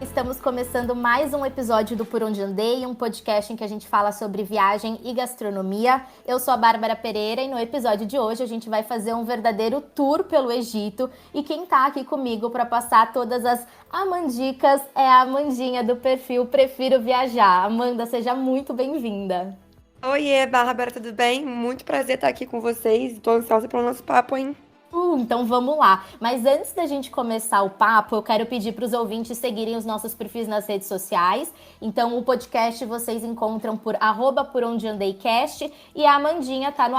Estamos começando mais um episódio do Por Onde Andei, um podcast em que a gente fala sobre viagem e gastronomia. Eu sou a Bárbara Pereira e no episódio de hoje a gente vai fazer um verdadeiro tour pelo Egito. E quem tá aqui comigo para passar todas as Amandicas é a Amandinha do perfil Prefiro Viajar. Amanda, seja muito bem-vinda. Oiê, Bárbara, tudo bem? Muito prazer estar aqui com vocês. Estou ansiosa pelo nosso papo, hein? Então vamos lá. Mas antes da gente começar o papo, eu quero pedir para os ouvintes seguirem os nossos perfis nas redes sociais. Então o podcast vocês encontram por @porondeandeicast e a Amandinha tá no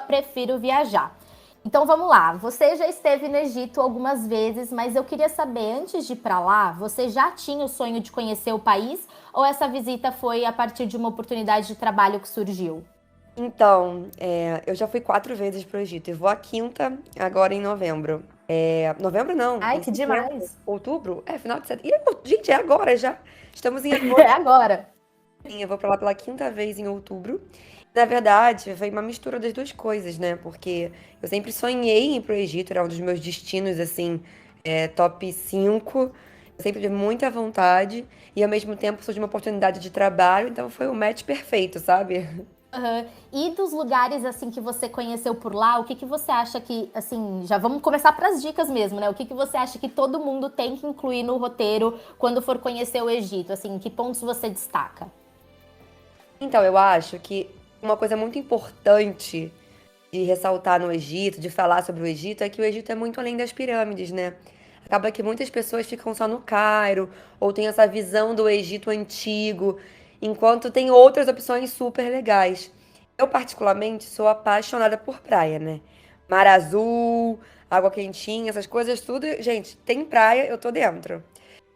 @prefiro viajar. Então vamos lá. Você já esteve no Egito algumas vezes, mas eu queria saber, antes de ir para lá, você já tinha o sonho de conhecer o país ou essa visita foi a partir de uma oportunidade de trabalho que surgiu? Então, eu já fui 4 vezes para o Egito e vou a quinta agora em novembro. Novembro não, Ai, em que setembro, demais! outubro? Final de setembro. Gente, é agora já. Estamos em É agosto. agora. Eu vou para lá pela quinta vez em outubro. Na verdade, foi uma mistura das duas coisas, né? Porque eu sempre sonhei em ir pro Egito, era um dos meus destinos, assim, top 5. Eu sempre tive muita vontade e, ao mesmo tempo, surgiu uma oportunidade de trabalho, então foi o match perfeito, sabe? Aham. E dos lugares assim que você conheceu por lá, o que que você acha que, assim, já vamos começar para as dicas mesmo, né? O que que você acha que todo mundo tem que incluir no roteiro quando for conhecer o Egito? Assim, que pontos você destaca? Então, eu acho que uma coisa muito importante de ressaltar no Egito, de falar sobre o Egito, é que o Egito é muito além das pirâmides, né? Acaba que muitas pessoas ficam só no Cairo, ou tem essa visão do Egito antigo, enquanto tem outras opções super legais. Eu, particularmente, sou apaixonada por praia, né? Mar azul, água quentinha, essas coisas tudo. Gente, tem praia, eu tô dentro.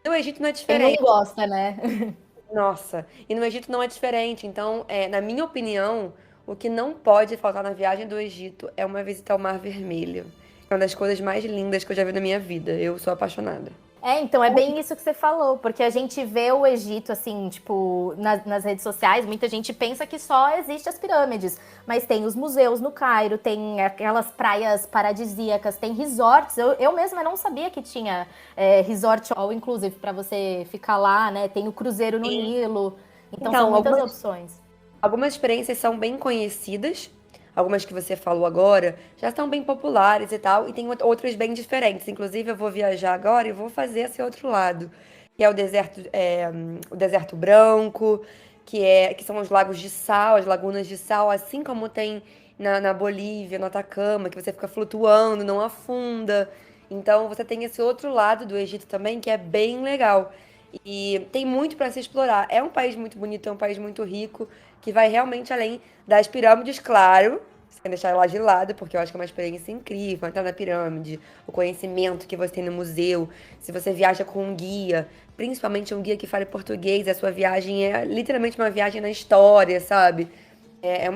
No Egito não é Quem não diferente. gosta, né? Nossa, e no Egito não é diferente. Então, na minha opinião, o que não pode faltar na viagem do Egito é uma visita ao Mar Vermelho. É uma das coisas mais lindas que eu já vi na minha vida. Eu sou apaixonada. Então, é bem isso que você falou, porque a gente vê o Egito, assim, tipo, nas redes sociais, muita gente pensa que só existe as pirâmides, mas tem os museus no Cairo, tem aquelas praias paradisíacas, tem resorts, eu mesma não sabia que tinha resort all inclusive para você ficar lá, né, tem o cruzeiro no Sim. Nilo, então são Então, muitas opções. algumas experiências são bem conhecidas, algumas que você falou agora já são bem populares e tal, e tem outras bem diferentes. Inclusive, eu vou viajar agora e vou fazer esse outro lado, que é o deserto branco, que são os lagos de sal, as lagunas de sal, assim como tem na Bolívia, no Atacama, que você fica flutuando, não afunda. Então, você tem esse outro lado do Egito também, que é bem legal. E tem muito para se explorar. É um país muito bonito, é um país muito rico, que vai realmente além das pirâmides, claro, sem deixar ela de lado, porque eu acho que é uma experiência incrível entrar na pirâmide, o conhecimento que você tem no museu, se você viaja com um guia, principalmente um guia que fale português, a sua viagem é literalmente uma viagem na história, sabe? É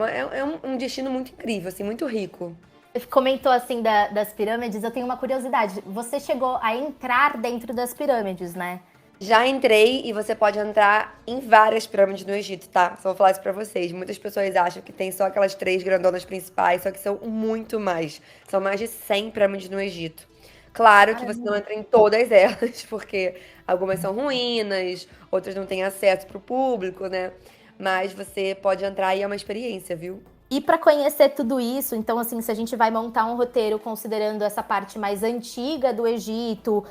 um destino muito incrível, assim, muito rico. Você comentou, assim, das pirâmides, eu tenho uma curiosidade, você chegou a entrar dentro das pirâmides, né? Já entrei e você pode entrar em várias pirâmides no Egito, tá? Só vou falar isso pra vocês. Muitas pessoas acham que tem só aquelas 3 grandonas principais, só que são muito mais. São mais de 100 pirâmides no Egito. Claro que você não Caramba. entra em todas elas, porque algumas são ruínas, outras não têm acesso pro público, né? Mas você pode entrar e é uma experiência, viu? E para conhecer tudo isso, então, assim, se a gente vai montar um roteiro considerando essa parte mais antiga do Egito,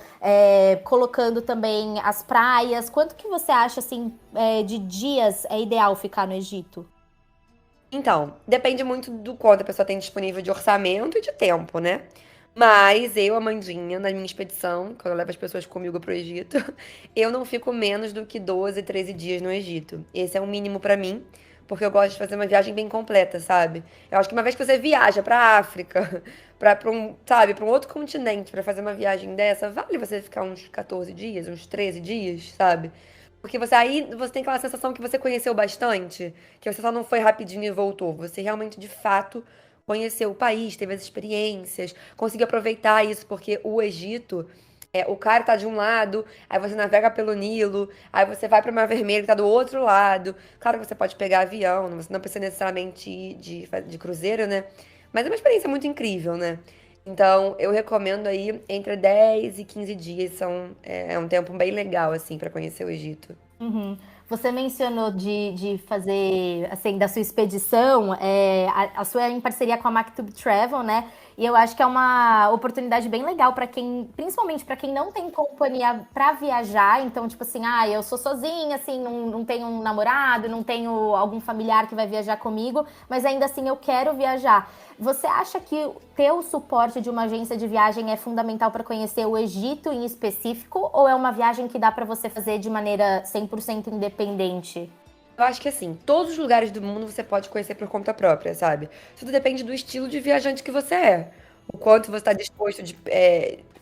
colocando também as praias, quanto que você acha, assim, de dias é ideal ficar no Egito? Então, depende muito do quanto a pessoa tem disponível de orçamento e de tempo, né? Mas eu, Amandinha, na minha expedição, quando eu levo as pessoas comigo pro Egito, eu não fico menos do que 12, 13 dias no Egito. Esse é o mínimo pra mim, porque eu gosto de fazer uma viagem bem completa, sabe? Eu acho que uma vez que você viaja pra África, pra um, sabe, pra um outro continente, pra fazer uma viagem dessa, vale você ficar uns 14 dias, uns 13 dias, sabe? Porque você tem aquela sensação que você conheceu bastante, que você só não foi rapidinho e voltou. Você realmente, de fato, conheceu o país, teve as experiências, conseguiu aproveitar isso, porque o Egito, o Cairo tá de um lado, aí você navega pelo Nilo, aí você vai para o Mar Vermelho, que tá do outro lado. Claro que você pode pegar avião, você não precisa necessariamente ir de cruzeiro, né? Mas é uma experiência muito incrível, né? Então, eu recomendo aí entre 10 e 15 dias. É um tempo bem legal, assim, para conhecer o Egito. Uhum. Você mencionou de fazer, assim, da sua expedição, a sua é em parceria com a Maktub Travel, né? E eu acho que é uma oportunidade bem legal para quem, principalmente para quem não tem companhia para viajar. Então, tipo assim, eu sou sozinha, assim, não tenho um namorado, não tenho algum familiar que vai viajar comigo, mas ainda assim eu quero viajar. Você acha que ter o suporte de uma agência de viagem é fundamental para conhecer o Egito em específico, ou é uma viagem que dá para você fazer de maneira 100% independente? Eu acho que assim, todos os lugares do mundo você pode conhecer por conta própria, sabe? Tudo depende do estilo de viajante que você é. O quanto você está disposto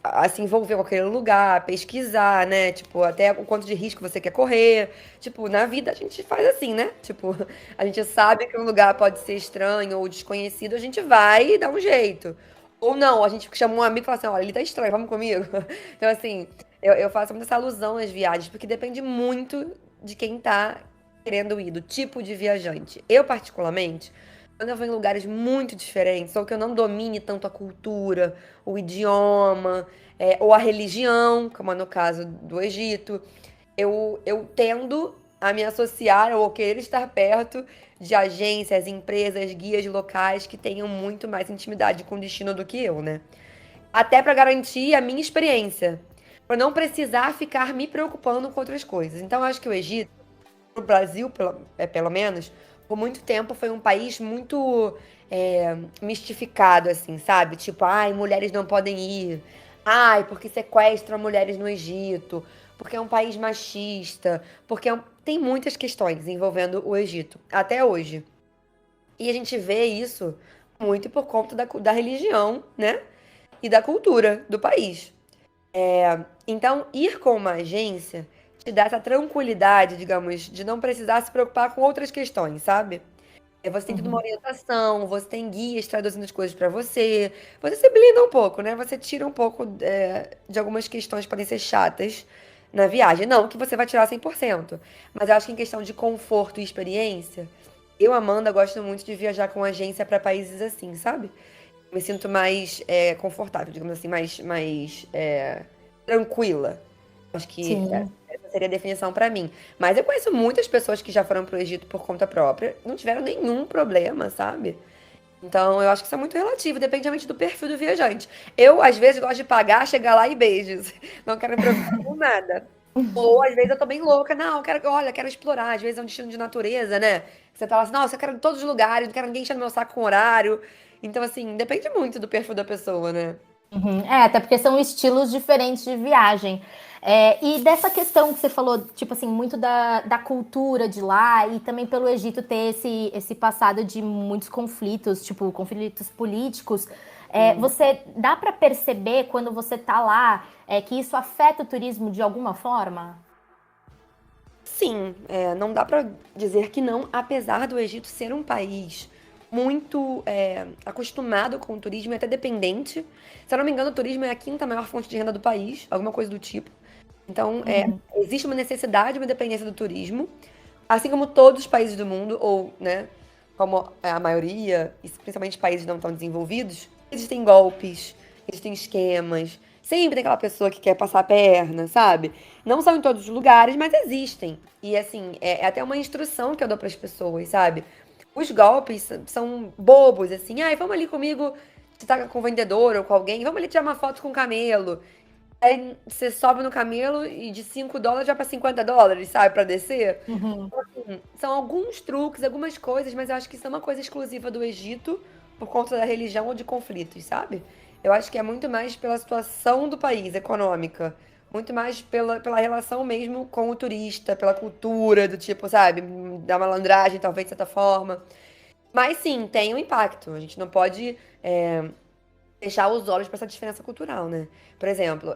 a se envolver com aquele lugar, pesquisar, né? Tipo, até o quanto de risco você quer correr. Tipo, na vida a gente faz assim, né? Tipo, a gente sabe que um lugar pode ser estranho ou desconhecido, a gente vai e dá um jeito. Ou não, a gente chama um amigo e fala assim, olha, ele tá estranho, vamos comigo? Então, assim, eu faço muito essa alusão às viagens, porque depende muito de quem tá querendo ir, do tipo de viajante. Eu, particularmente, quando eu vou em lugares muito diferentes, ou que eu não domine tanto a cultura, o idioma, ou a religião, como é no caso do Egito, eu tendo a me associar ou querer estar perto de agências, empresas, guias locais que tenham muito mais intimidade com o destino do que eu, né? Até para garantir a minha experiência, para não precisar ficar me preocupando com outras coisas. Então, eu acho que o Egito o Brasil, pelo menos, por muito tempo foi um país muito mistificado, assim, sabe? Tipo, ai, mulheres não podem ir. Ai, porque sequestram mulheres no Egito. Porque é um país machista. Tem muitas questões envolvendo o Egito, até hoje. E a gente vê isso muito por conta da religião, né? E da cultura do país. Então, ir com uma agência te dá essa tranquilidade, digamos, de não precisar se preocupar com outras questões, sabe? Você tem toda uma Uhum. orientação, você tem guias traduzindo as coisas pra você. Você se blinda um pouco, né? Você tira um pouco de algumas questões que podem ser chatas na viagem. Não que você vai tirar 100%, mas eu acho que em questão de conforto e experiência, eu, Amanda, gosto muito de viajar com agência pra países assim, sabe? Me sinto mais confortável, digamos assim, mais tranquila. Acho que Sim. essa seria a definição pra mim. Mas eu conheço muitas pessoas que já foram pro Egito por conta própria, não tiveram nenhum problema, sabe? Então eu acho que isso é muito relativo, depende realmente do perfil do viajante. Eu, às vezes, gosto de pagar, chegar lá e beijos. Não quero me preocupar com nada. Ou às vezes eu tô bem louca, não, olha, quero explorar. Às vezes é um destino de natureza, né? Você tá lá assim, nossa, eu quero ir em todos os lugares, não quero ninguém enchendo meu saco com horário. Então, assim, depende muito do perfil da pessoa, né? Uhum. Até porque são estilos diferentes de viagem. E dessa questão que você falou, tipo assim, muito da cultura de lá e também pelo Egito ter esse passado de muitos conflitos, tipo, conflitos políticos, Sim. você dá para perceber quando você tá lá que isso afeta o turismo de alguma forma? Sim, não dá pra dizer que não, apesar do Egito ser um país muito acostumado com o turismo e até dependente. Se eu não me engano, o turismo é a quinta maior fonte de renda do país, alguma coisa do tipo. Então, Uhum. existe uma necessidade, uma dependência do turismo, assim como todos os países do mundo, ou, né, como é a maioria, e principalmente países não tão desenvolvidos, existem golpes, existem esquemas, sempre tem aquela pessoa que quer passar a perna, sabe? Não são em todos os lugares, mas existem. E, assim, é até uma instrução que eu dou para as pessoas, sabe? Os golpes são bobos, assim, ai, vamos ali comigo, você tá com o vendedor ou com alguém, vamos ali tirar uma foto com o camelo. Aí você sobe no camelo e de US$ 5 já para US$ 50, sabe, para descer. Uhum. São alguns truques, algumas coisas, mas eu acho que isso é uma coisa exclusiva do Egito por conta da religião ou de conflitos, sabe? Eu acho que é muito mais pela situação do país, econômica. Muito mais pela relação mesmo com o turista, pela cultura, do tipo, sabe? Da malandragem, talvez, de certa forma. Mas sim, tem um impacto. A gente não pode fechar os olhos para essa diferença cultural, né? Por exemplo,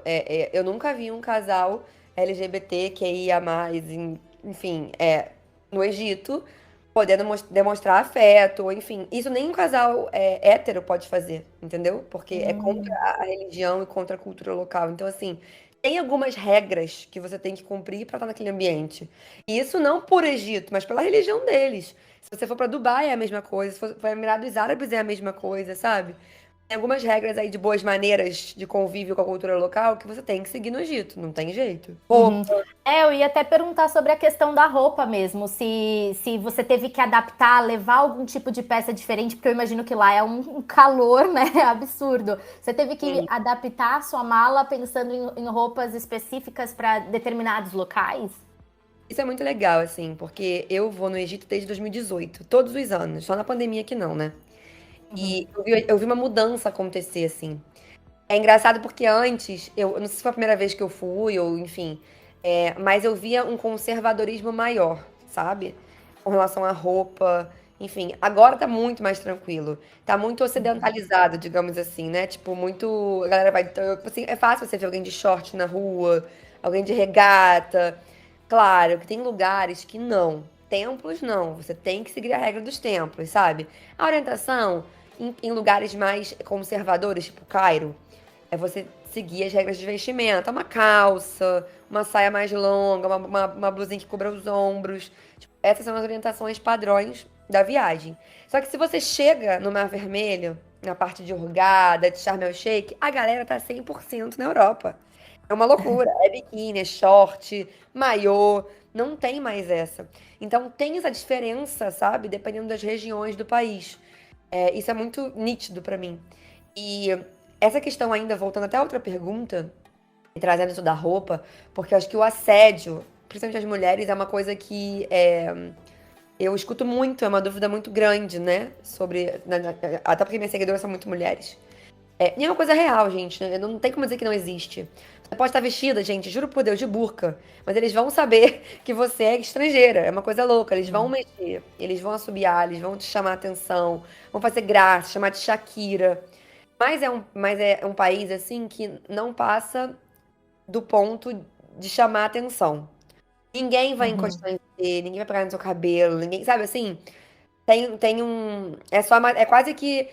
eu nunca vi um casal LGBT que ia mais, enfim, no Egito, podendo demonstrar afeto, ou enfim. Isso nem um casal hétero pode fazer, entendeu? Porque é contra Hum. a religião e contra a cultura local. Então, assim, tem algumas regras que você tem que cumprir para estar naquele ambiente. E isso não por Egito, mas pela religião deles. Se você for para Dubai é a mesma coisa, se for para Emirados Árabes é a mesma coisa, sabe? Tem algumas regras aí de boas maneiras de convívio com a cultura local que você tem que seguir no Egito, não tem jeito. Uhum. Roupa. Eu ia até perguntar sobre a questão da roupa mesmo, se você teve que adaptar, levar algum tipo de peça diferente, porque eu imagino que lá é um calor, né, absurdo. Você teve que adaptar a sua mala pensando em roupas específicas para determinados locais? Isso é muito legal, assim, porque eu vou no Egito desde 2018, todos os anos, só na pandemia que não, né? E Uhum. eu vi uma mudança acontecer, assim. É engraçado porque antes, eu não sei se foi a primeira vez que eu fui, ou enfim, mas eu via um conservadorismo maior, sabe? Com relação à roupa, enfim. Agora tá muito mais tranquilo. Tá muito ocidentalizado, digamos assim, né? Tipo, muito. A galera vai. Assim, é fácil você ver alguém de short na rua, alguém de regata. Claro que tem lugares que não. Templos não. Você tem que seguir a regra dos templos, sabe? A orientação em lugares mais conservadores, tipo Cairo. É você seguir as regras de vestimenta. Uma calça, uma saia mais longa, uma blusinha que cubra os ombros. Tipo, essas são as orientações padrões da viagem. Só que se você chega no Mar Vermelho, na parte de Hurghada, de Sharm el Sheikh, a galera tá 100% na Europa. É uma loucura. É biquíni, é short, maiô. Não tem mais essa. Então tem essa diferença, sabe? Dependendo das regiões do país. Isso é muito nítido pra mim. E essa questão ainda, voltando até a outra pergunta, e trazendo isso da roupa, porque eu acho que o assédio, principalmente as mulheres, é uma coisa que eu escuto muito, é uma dúvida muito grande, né? Sobre. Até porque minhas seguidoras são muito mulheres. E é uma coisa real, gente, né? Não tem como dizer que não existe. Você pode estar vestida, gente, juro por Deus, de burca, mas eles vão saber que você é estrangeira. É uma coisa louca. Eles vão mexer, eles vão assobiar, eles vão te chamar a atenção, vão fazer graça, chamar de Shakira. Mas é um país, assim, que não passa do ponto de chamar a atenção. Ninguém vai Uhum. encostar em você, ninguém vai pegar no seu cabelo, ninguém, sabe assim? Tem um. É quase que.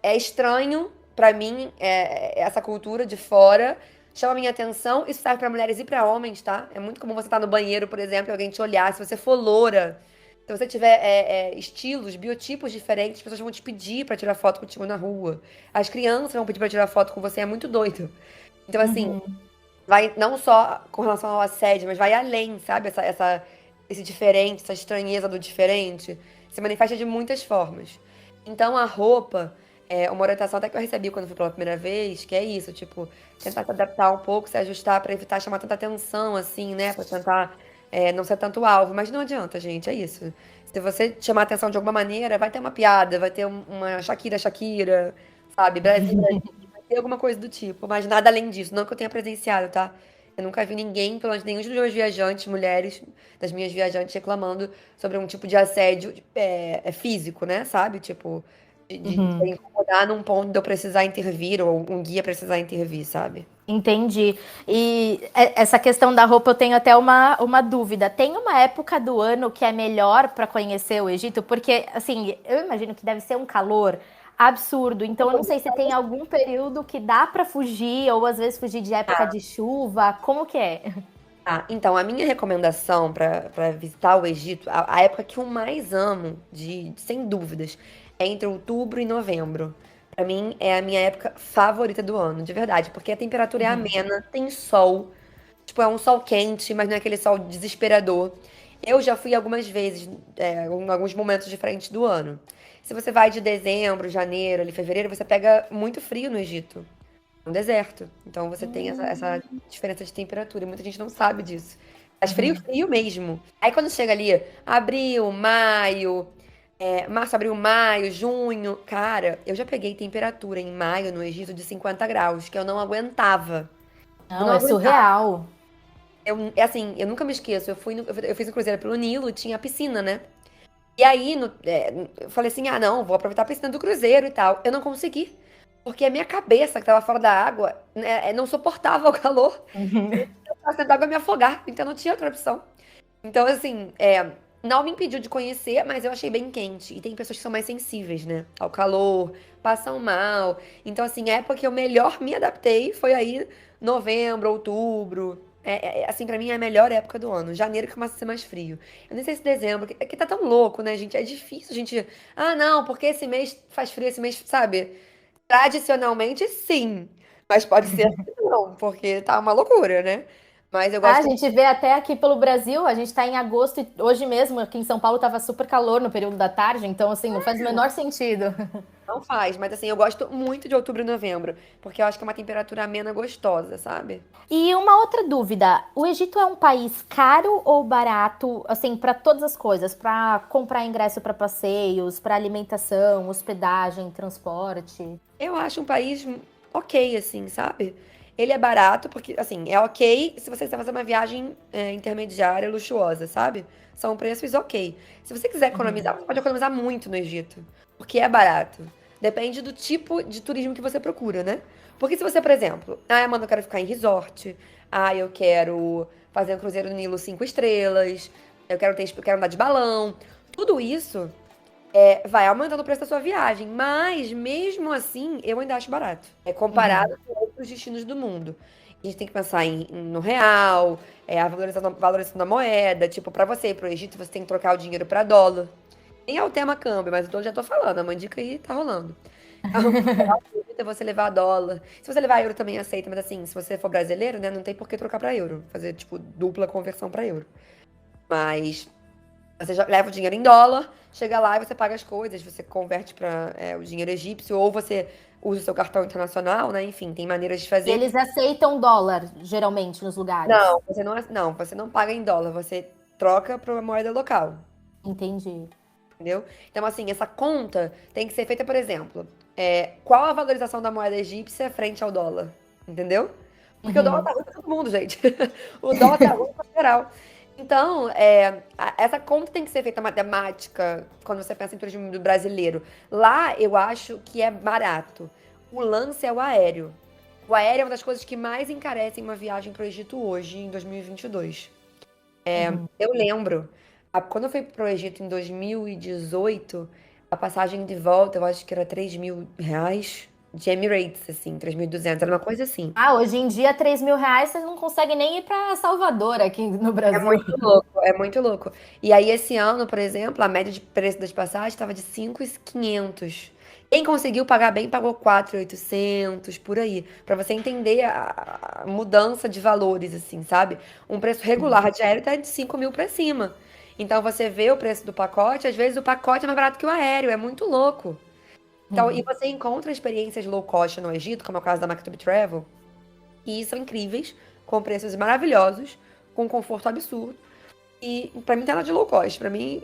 É estranho pra mim essa cultura de fora. Chama a minha atenção. Isso serve pra mulheres e pra homens, tá? É muito comum você estar no banheiro, por exemplo, e alguém te olhar. Se você for loura, se você tiver estilos, biotipos diferentes, as pessoas vão te pedir pra tirar foto contigo na rua. As crianças vão pedir pra tirar foto com você. É muito doido. Então, assim, Uhum. vai não só com relação ao assédio, mas vai além, sabe? Esse diferente, essa estranheza do diferente, se manifesta de muitas formas. Então a roupa, uma orientação até que eu recebi quando fui pela primeira vez, que é isso, tipo, tentar se adaptar um pouco, se ajustar pra evitar chamar tanta atenção, assim, né? Pra tentar não ser tanto alvo. Mas não adianta, gente, é isso. Se você chamar atenção de alguma maneira, vai ter uma piada, vai ter uma Shakira, Shakira, sabe? Brasil, ter alguma coisa do tipo, mas nada além disso. Não que eu tenha presenciado, tá? Eu nunca vi ninguém, pelo menos nenhum dos meus viajantes, mulheres, das minhas viajantes, reclamando sobre um tipo de assédio físico, né? Sabe? Tipo, de Uhum. incomodar num ponto de eu precisar intervir, ou um guia precisar intervir, sabe? Entendi. E essa questão da roupa eu tenho até uma dúvida. Tem uma época do ano que é melhor para conhecer o Egito? Porque, assim, eu imagino que deve ser um calor absurdo. Então, eu não sei se tem algum período que dá para fugir, ou às vezes fugir de época de chuva. Como que é? Então, a minha recomendação para visitar o Egito, a época que eu mais amo, sem dúvidas, é entre outubro e novembro. Pra mim, é a minha época favorita do ano, de verdade, porque a temperatura é Uhum. amena, tem sol, tipo, é um sol quente, mas não é aquele sol desesperador. Eu já fui algumas vezes, em alguns momentos diferentes do ano. Se você vai de dezembro, janeiro, ali, fevereiro, você pega muito frio no Egito um deserto. Então você tem essa diferença de temperatura. E muita gente não sabe disso. Faz frio, Uhum. frio mesmo. Aí quando chega ali, abril, maio, março, abril, maio, junho. Cara, eu já peguei temperatura em maio no Egito de 50 graus, que eu não aguentava. Eu Não, não é aguentava. surreal. Assim, eu nunca me esqueço. Eu fiz um cruzeiro pelo Nilo, tinha piscina, né? E aí, eu falei assim: ah, não, vou aproveitar a piscina do cruzeiro e tal. Eu não consegui. Porque a minha cabeça, que tava fora da água, né, não suportava o calor. Uhum. Eu tava dentro d'água me afogar. Então não tinha outra opção. Então, assim, não me impediu de conhecer, mas eu achei bem quente. E tem pessoas que são mais sensíveis, né? Ao calor, passam mal. Então, assim, a época que eu melhor me adaptei foi aí novembro, outubro. Assim, pra mim é a melhor época do ano. Janeiro que começa a ser mais frio. Eu nem sei se dezembro, que tá tão louco, né, gente? É difícil, gente. Ah, não, porque esse mês faz frio, esse mês, sabe? Tradicionalmente, sim. Mas pode ser que não, porque tá uma loucura, né? Mas eu Ah, a gosto. gente vê até aqui pelo Brasil, a gente está em agosto e hoje mesmo aqui em São Paulo estava super calor no período da tarde, então assim, não faz o menor sentido. Não faz, mas assim, eu gosto muito de outubro e novembro, porque eu acho que é uma temperatura amena gostosa, sabe? E uma outra dúvida, o Egito é um país caro ou barato, assim, para todas as coisas, para comprar ingresso para passeios, para alimentação, hospedagem, transporte? Eu acho um país ok, assim, sabe? Ele é barato, porque, assim, é ok se você quiser fazer uma viagem intermediária, luxuosa, sabe? São preços ok. Se você quiser economizar, você pode economizar muito no Egito, porque é barato. Depende do tipo de turismo que você procura, né? Porque se você, por exemplo, Amanda, eu quero ficar em resort, eu quero fazer um cruzeiro no Nilo 5 estrelas, eu quero andar de balão, tudo isso vai aumentando o preço da sua viagem, mas mesmo assim eu ainda acho barato. É comparado Uhum. com outros destinos do mundo. A gente tem que pensar no real, a valorização da moeda. Tipo, pra você ir pro Egito, você tem que trocar o dinheiro pra dólar. Nem é o tema câmbio, mas eu já tô falando, a mandica aí tá rolando. É você levar dólar. Se você levar euro também aceita, mas assim, se você for brasileiro, né, não tem por que trocar pra euro. Fazer, tipo, dupla conversão pra euro. Mas você já leva o dinheiro em dólar, chega lá e você paga as coisas, você converte para o dinheiro egípcio, ou você usa o seu cartão internacional, né? Enfim, tem maneiras de E fazer. eles aceitam dólar, geralmente, nos lugares. Não, você não paga em dólar, você troca para moeda local, Entendi. entendeu? Então, assim, essa conta tem que ser feita, por exemplo, qual a valorização da moeda egípcia frente ao dólar, entendeu? Porque o dólar Uhum. tá ruim pra todo mundo, gente. O dólar tá ruim pra geral. Então, essa conta tem que ser feita matemática quando você pensa em turismo brasileiro. Lá, eu acho que é barato. O lance é o aéreo. O aéreo é uma das coisas que mais encarecem uma viagem para o Egito hoje, em 2022. Uhum. Eu lembro, quando eu fui para o Egito em 2018, a passagem de volta, eu acho que era R$ 3.000 de Emirates, assim, 3.200, era uma coisa assim. Ah, hoje em dia, R$ 3.000, vocês não conseguem nem ir para Salvador aqui no É Brasil. muito louco, é muito louco. E aí, esse ano, por exemplo, a média de preço das passagens estava de 5.500. Quem conseguiu pagar bem pagou 4.800 por aí. Pra você entender a mudança de valores, assim, sabe? Um preço regular de aéreo tá de 5.000 pra cima. Então, você vê o preço do pacote, às vezes o pacote é mais barato que o aéreo, é muito louco. Então, e Uhum. você encontra experiências low cost no Egito, como é o caso da Maktub Travel, e são incríveis, com preços maravilhosos, com conforto absurdo. E pra mim tá nada de low cost. Pra mim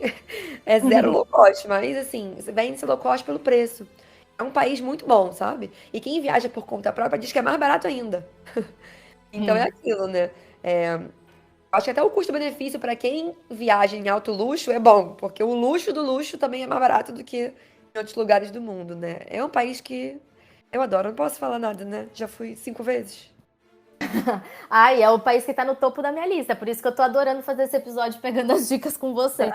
é zero low cost. Mas assim, você vende low cost pelo preço. É um país muito bom, sabe? E quem viaja por conta própria diz que é mais barato ainda. Então é Uhum. aquilo, né? Acho que até o custo-benefício pra quem viaja em alto luxo é bom, porque o luxo do luxo também é mais barato do que em outros lugares do mundo, né? É um país que eu adoro, não posso falar nada, né? Já fui 5 vezes. Ai, é o país que tá no topo da minha lista, por isso que eu tô adorando fazer esse episódio pegando as dicas com você.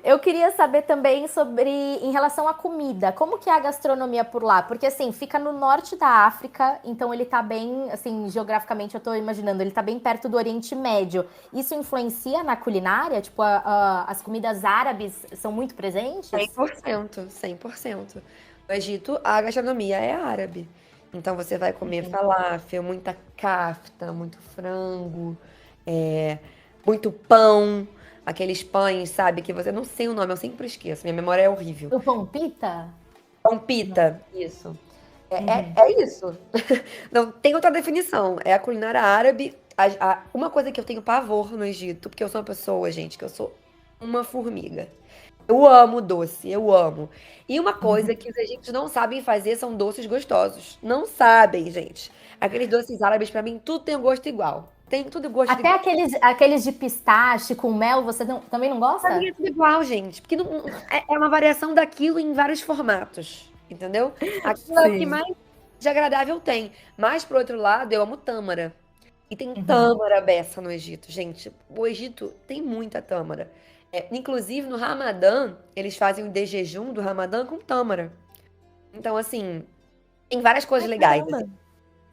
Eu queria saber também sobre, em relação à comida, como que é a gastronomia por lá? Porque assim, fica no norte da África, então ele tá bem, assim, geograficamente eu tô imaginando, ele tá bem perto do Oriente Médio. Isso influencia na culinária? Tipo, as comidas árabes são muito cem presentes? por cento 100%. No Egito, a gastronomia é árabe. Então você vai comer falafel, muita kafta, muito frango, é, muito pão, aqueles pães, sabe? Que você não sei o nome, eu sempre esqueço, minha memória é horrível. O pão pita? Pão Não. pita, isso. Uhum. É isso. Não tem outra definição. É a culinária árabe. Uma coisa que eu tenho pavor no Egito, porque eu sou uma pessoa, gente, que eu sou uma formiga. Eu amo doce, eu amo. E uma coisa que os egípcios não sabem fazer são doces gostosos. Não sabem, gente. Aqueles doces árabes, pra mim, tudo tem um gosto igual. Tem tudo gosto Até igual. aqueles de pistache com mel, você também não Pra mim gosta? é tudo igual, gente. Porque é uma variação daquilo em vários formatos. Entendeu? Aquilo é o que Sim. mais de agradável tem. Mas, por outro lado, eu amo tâmara. E tem Uhum. tâmara beça no Egito, gente. O Egito tem muita tâmara. Inclusive, no Ramadã, eles fazem o de jejum do Ramadã com tâmara. Então, assim, tem várias coisas Ai, legais, caramba.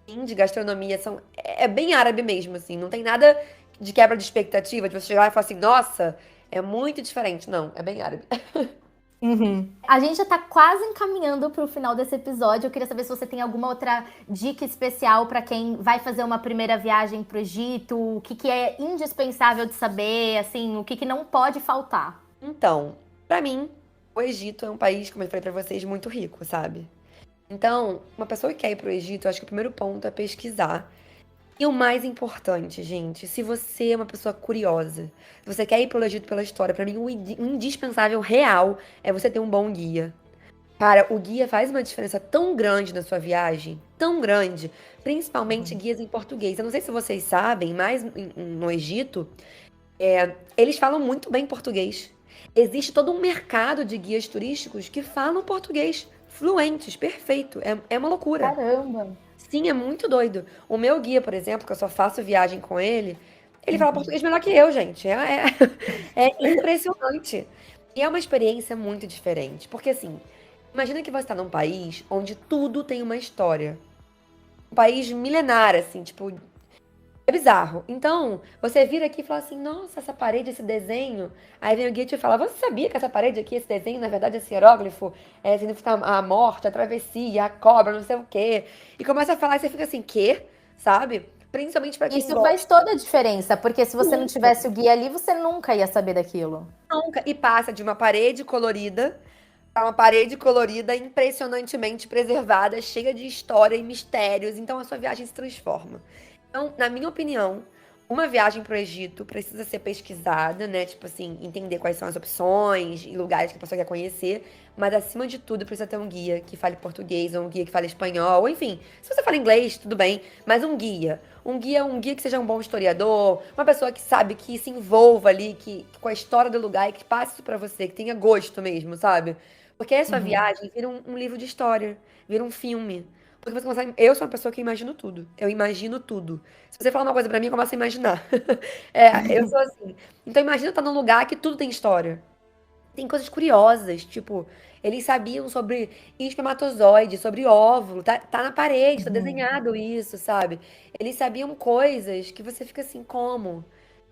assim, de gastronomia. É bem árabe mesmo, assim. Não tem nada de quebra de expectativa, de você chegar lá e falar assim, nossa, é muito diferente. Não, é bem árabe. Uhum. A gente já tá quase encaminhando para o final desse episódio. Eu queria saber se você tem alguma outra dica especial para quem vai fazer uma primeira viagem para o Egito, o que que é indispensável de saber, assim, o que que não pode faltar. Então, pra mim, o Egito é um país, como eu falei pra vocês, muito rico, sabe? Então, uma pessoa que quer ir pro Egito, eu acho que o primeiro ponto é pesquisar. E o mais importante, gente, se você é uma pessoa curiosa, se você quer ir pro Egito pela história, pra mim o indispensável real é você ter um bom guia. Cara, o guia faz uma diferença tão grande na sua viagem, tão grande, principalmente Uhum. guias em português. Eu não sei se vocês sabem, mas no Egito, eles falam muito bem português. Existe todo um mercado de guias turísticos que falam português fluentes, perfeito. É uma loucura. Caramba! Sim, é muito doido. O meu guia, por exemplo, que eu só faço viagem com ele fala Uhum. português melhor que eu, gente. É impressionante. E é uma experiência muito diferente. Porque, assim, imagina que você está num país onde tudo tem uma história. Um país milenar, assim, tipo, é bizarro. Então, você vira aqui e fala assim: nossa, essa parede, esse desenho. Aí vem o guia e te fala: você sabia que essa parede aqui, esse desenho, na verdade, esse hieróglifo, significa a morte, a travessia, a cobra, não sei o quê. E começa a falar e você fica assim: quê? Sabe? Principalmente pra quem Isso faz gosta. toda a diferença, porque se você não Nunca, tivesse o guia ali, você nunca ia saber daquilo. nunca. E passa de uma parede colorida pra uma parede colorida impressionantemente preservada, cheia de história e mistérios. Então a sua viagem se transforma. Então, na minha opinião, uma viagem para o Egito precisa ser pesquisada, né? Tipo assim, entender quais são as opções e lugares que a pessoa quer conhecer. Mas, acima de tudo, precisa ter um guia que fale português, ou um guia que fale espanhol, ou enfim. Se você fala inglês, tudo bem. Mas um guia. Um guia que seja um bom historiador, uma pessoa que sabe, que se envolva ali, que com a história do lugar e que passe isso pra você, que tenha gosto mesmo, sabe? Porque a sua Uhum. viagem vira um livro de história, vira um filme. Porque você consegue. Eu sou uma pessoa que imagino tudo. Eu imagino tudo. Se você falar uma coisa pra mim, eu começo a imaginar. Eu sou assim. Então imagina estar num lugar que tudo tem história. Tem coisas curiosas, tipo, eles sabiam sobre espermatozoide, sobre óvulo, tá na parede, tá Uhum. desenhado isso, sabe? Eles sabiam coisas que você fica assim, como?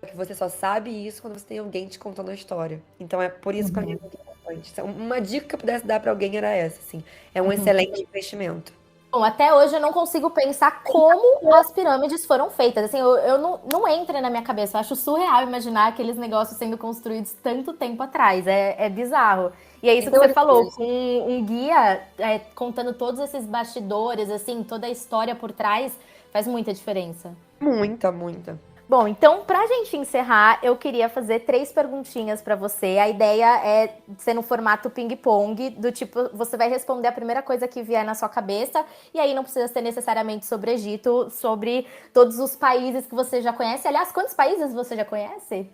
Que você só sabe isso quando você tem alguém te contando a história. Então é por isso que pra mim é Uhum. muito importante. Então, uma dica que eu pudesse dar pra alguém era essa, assim. É um Uhum. excelente investimento. Bom, até hoje eu não consigo pensar como as pirâmides foram feitas. Assim, eu não entra na minha cabeça. Eu acho surreal imaginar aqueles negócios sendo construídos tanto tempo atrás. É bizarro. E é isso que Então, você falou, com um guia contando todos esses bastidores, assim, toda a história por trás, faz muita diferença. muita, muita. Bom, então, pra gente encerrar, eu queria fazer 3 perguntinhas pra você. A ideia é ser no formato ping-pong, do tipo, você vai responder a primeira coisa que vier na sua cabeça, e aí não precisa ser necessariamente sobre Egito, sobre todos os países que você já conhece. Aliás, quantos países você já conhece?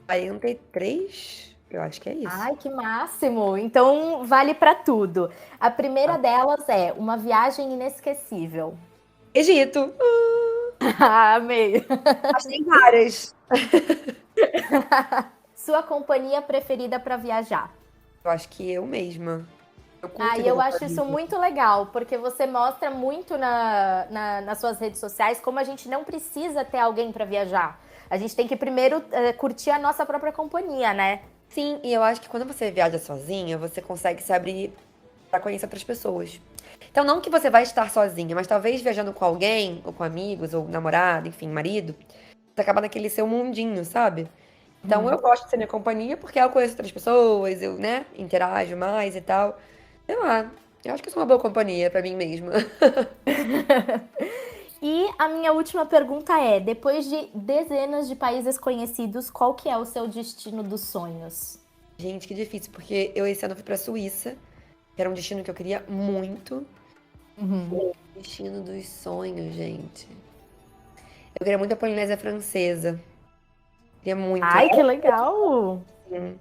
43? Eu acho que é isso. Ai, que máximo! Então, vale pra tudo. A Tá. primeira delas é uma viagem inesquecível. Egito. Ah, amei! Mas tem várias. Sua companhia preferida pra viajar? Eu acho que eu mesma. Eu Ah, curto e viajar eu acho isso sozinha. muito legal, porque você mostra muito nas suas redes sociais como a gente não precisa ter alguém para viajar. A gente tem que primeiro curtir a nossa própria companhia, né? Sim, e eu acho que quando você viaja sozinha, você consegue se abrir pra conhecer outras pessoas. Então, não que você vai estar sozinha, mas talvez viajando com alguém, ou com amigos, ou namorado, enfim, marido, você acaba naquele seu mundinho, sabe? Então, eu Uhum. gosto de ser minha companhia porque eu conheço outras pessoas, eu, né, interajo mais e tal. Sei lá, eu acho que eu sou uma boa companhia pra mim mesma. E a minha última pergunta é: depois de dezenas de países conhecidos, qual que é o seu destino dos sonhos? Gente, que difícil, porque eu esse ano fui pra Suíça, que era um destino que eu queria muito. Uhum. Destino dos sonhos, gente. Eu queria muito a Polinésia Francesa. Queria muito. Ai, que legal! Assim,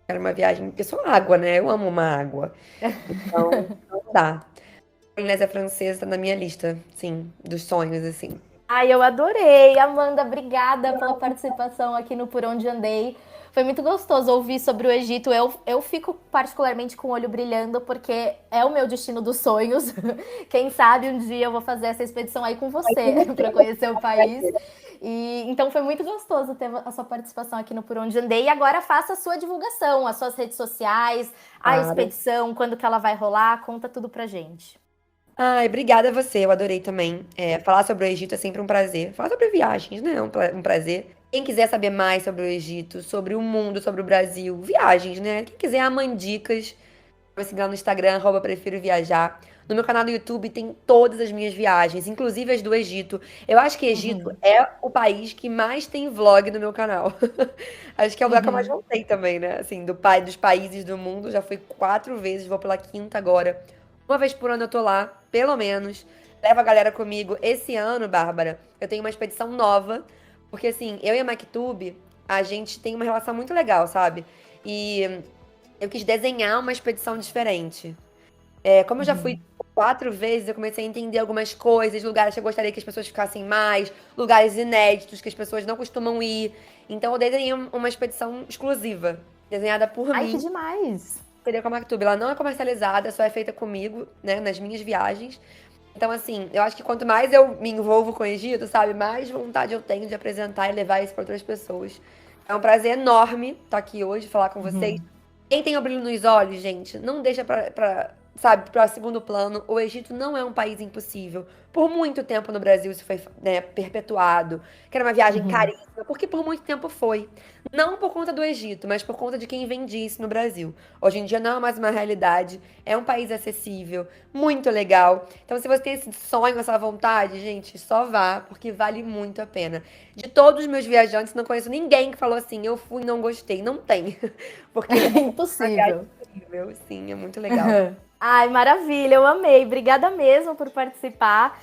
era uma viagem. Porque eu sou água, né? Eu amo uma água. Então, não dá. Polinésia Francesa tá na minha lista, sim, dos sonhos, assim. Ai, eu adorei. Amanda, obrigada pela participação aqui no Por Onde Andei. Foi muito gostoso ouvir sobre o Egito. Eu fico particularmente com o olho brilhando, porque é o meu destino dos sonhos. Quem sabe um dia eu vou fazer essa expedição aí com você, para conhecer o país. E então foi muito gostoso ter a sua participação aqui no Por Onde Andei. E agora faça a sua divulgação, as suas redes sociais, a expedição, quando que ela vai rolar, conta tudo pra gente. Ai, obrigada a você, eu adorei também. Falar sobre o Egito é sempre um prazer. Falar sobre viagens, né? É um prazer. Quem quiser saber mais sobre o Egito, sobre o mundo, sobre o Brasil, viagens, né? Quem quiser amandicas, vai seguir lá no Instagram, @prefiro viajar. No meu canal do YouTube tem todas as minhas viagens, inclusive as do Egito. Eu acho que Egito é o país que mais tem vlog no meu canal. Acho que é o lugar que eu mais voltei também, né? Assim, dos países do mundo, já fui 4 vezes, vou pela quinta agora. Uma vez por ano eu tô lá, pelo menos. Levo a galera comigo. Esse ano, Bárbara, eu tenho uma expedição nova. Porque, assim, eu e a MacTube, a gente tem uma relação muito legal, sabe? E eu quis desenhar uma expedição diferente. Como eu já fui 4 vezes, eu comecei a entender algumas coisas, lugares que eu gostaria que as pessoas ficassem mais, lugares inéditos que as pessoas não costumam ir. Então eu desenhei uma expedição exclusiva, desenhada por Ai, que mim. demais! Seria com a MacTube. Ela não é comercializada, só é feita comigo, né, nas minhas viagens. Então, assim, eu acho que quanto mais eu me envolvo com o Egito, sabe, mais vontade eu tenho de apresentar e levar isso para outras pessoas. É um prazer enorme estar aqui hoje, falar com vocês. Quem tem o brilho nos olhos, gente, não deixa sabe, para segundo plano. O Egito não é um país impossível. Por muito tempo no Brasil isso foi, né, perpetuado, que era uma viagem caríssima, porque por muito tempo foi. Não por conta do Egito, mas por conta de quem vendia isso no Brasil. Hoje em dia não é mais uma realidade. É um país acessível, muito legal. Então, se você tem esse sonho, essa vontade, gente, só vá, porque vale muito a pena. De todos os meus viajantes, não conheço ninguém que falou assim, eu fui e não gostei. Não tem. Porque é uma viagem Impossível. incrível, sim, é muito legal. Ai, maravilha, eu amei. Obrigada mesmo por participar.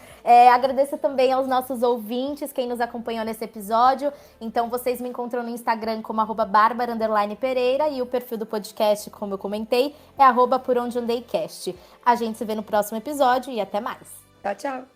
Agradeço também aos nossos ouvintes, quem nos acompanhou nesse episódio. Então, vocês me encontram no Instagram como @Barbara_Pereira e o perfil do podcast, como eu comentei, é @PorOndeAndeiCast. A gente se vê no próximo episódio e até mais. Tchau, tchau.